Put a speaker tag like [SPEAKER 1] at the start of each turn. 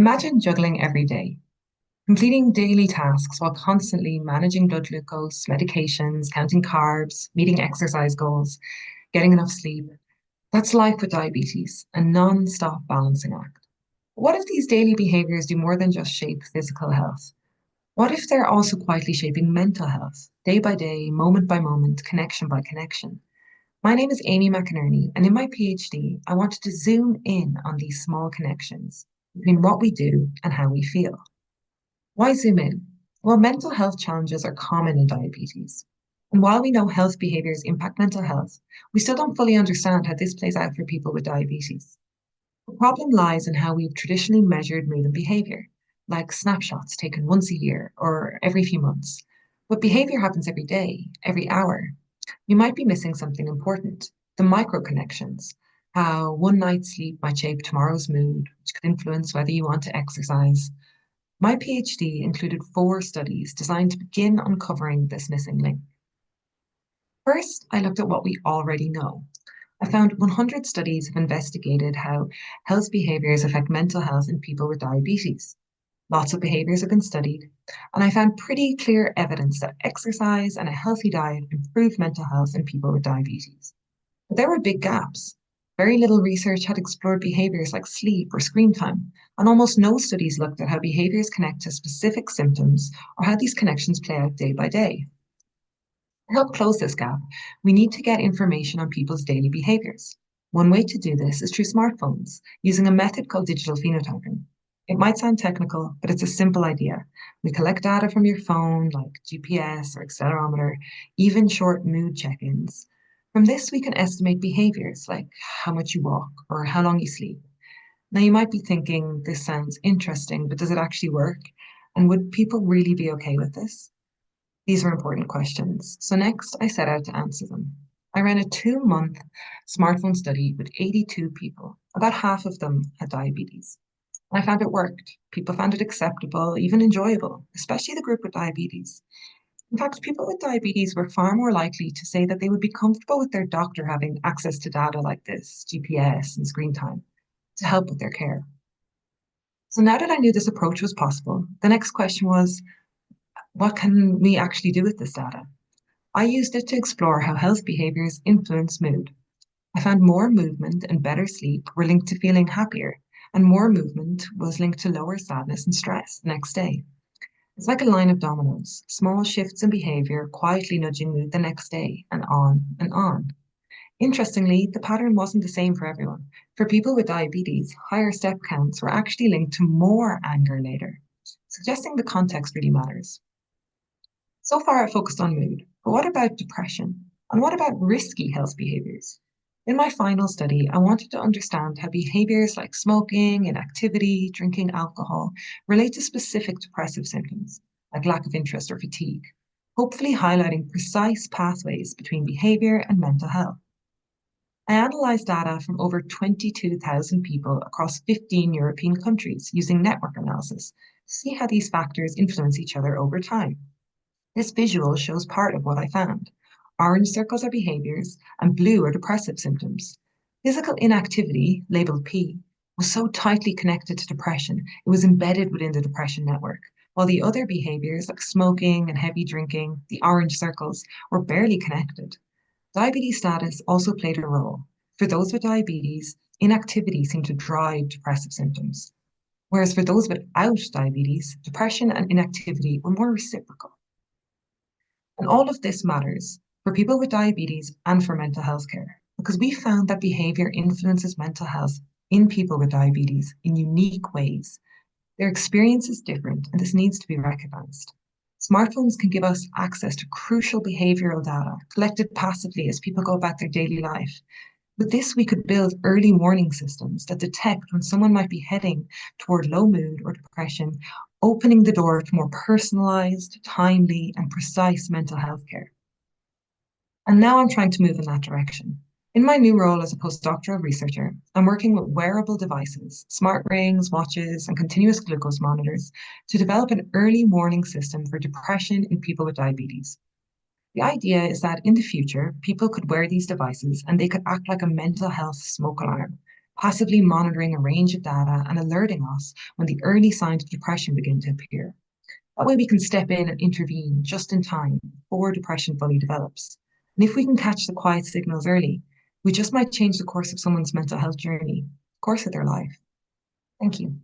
[SPEAKER 1] Imagine juggling every day, completing daily tasks while constantly managing blood glucose, medications, counting carbs, meeting exercise goals, getting enough sleep. That's life with diabetes, a non-stop balancing act. What if these daily behaviors do more than just shape physical health? What if they're also quietly shaping mental health, day by day, moment by moment, connection by connection? My name is Amy McInerney, and in my PhD, I wanted to zoom in on these small connections between what we do and how we feel. Why zoom in? Well, mental health challenges are common in diabetes. And while we know health behaviors impact mental health, we still don't fully understand how this plays out for people with diabetes. The problem lies in how we've traditionally measured mood and behavior, like snapshots taken once a year or every few months. But behavior happens every day, every hour. You might be missing something important, the micro connections, how one night's sleep might shape tomorrow's mood, which could influence whether you want to exercise. My PhD included 4 studies designed to begin uncovering this missing link. First, I looked at what we already know. I found 100 studies have investigated how health behaviors affect mental health in people with diabetes. Lots of behaviors have been studied, and I found pretty clear evidence that exercise and a healthy diet improve mental health in people with diabetes. But there were big gaps. Very little research had explored behaviors like sleep or screen time, and almost no studies looked at how behaviors connect to specific symptoms or how these connections play out day by day. To help close this gap, we need to get information on people's daily behaviors. One way to do this is through smartphones, using a method called digital phenotyping. It might sound technical, but it's a simple idea. We collect data from your phone, like GPS or accelerometer, even short mood check-ins. From this, we can estimate behaviors like how much you walk or how long you sleep. Now, you might be thinking, this sounds interesting, but does it actually work? And would people really be okay with this? These were important questions. So next, I set out to answer them. I ran a 2-month smartphone study with 82 people. About half of them had diabetes. I found it worked. People found it acceptable, even enjoyable, especially the group with diabetes. In fact, people with diabetes were far more likely to say that they would be comfortable with their doctor having access to data like this, GPS and screen time, to help with their care. So now that I knew this approach was possible, the next question was, what can we actually do with this data? I used it to explore how health behaviors influence mood. I found more movement and better sleep were linked to feeling happier, and more movement was linked to lower sadness and stress the next day. It's like a line of dominoes, small shifts in behavior quietly nudging mood the next day, and on and on. Interestingly, the pattern wasn't the same for everyone. For people with diabetes, higher step counts were actually linked to more anger later, suggesting the context really matters. So far, I focused on mood, but what about depression? And what about risky health behaviors? In my final study, I wanted to understand how behaviors like smoking, inactivity, drinking alcohol relate to specific depressive symptoms, like lack of interest or fatigue, hopefully highlighting precise pathways between behavior and mental health. I analysed data from over 22,000 people across 15 European countries using network analysis to see how these factors influence each other over time. This visual shows part of what I found. Orange circles are behaviors, and blue are depressive symptoms. Physical inactivity, labeled P, was so tightly connected to depression, it was embedded within the depression network, while the other behaviors, like smoking and heavy drinking, the orange circles, were barely connected. Diabetes status also played a role. For those with diabetes, inactivity seemed to drive depressive symptoms, whereas for those without diabetes, depression and inactivity were more reciprocal. And all of this matters for people with diabetes and for mental health care, because we found that behavior influences mental health in people with diabetes in unique ways. Their experience is different, and this needs to be recognized. Smartphones can give us access to crucial behavioral data collected passively as people go about their daily life. With this, we could build early warning systems that detect when someone might be heading toward low mood or depression, opening the door to more personalized, timely, and precise mental health care. And now I'm trying to move in that direction. In my new role as a postdoctoral researcher, I'm working with wearable devices, smart rings, watches, and continuous glucose monitors to develop an early warning system for depression in people with diabetes. The idea is that in the future, people could wear these devices and they could act like a mental health smoke alarm, passively monitoring a range of data and alerting us when the early signs of depression begin to appear. That way we can step in and intervene just in time before depression fully develops. And if we can catch the quiet signals early, we just might change the course of someone's mental health journey, the course of their life. Thank you.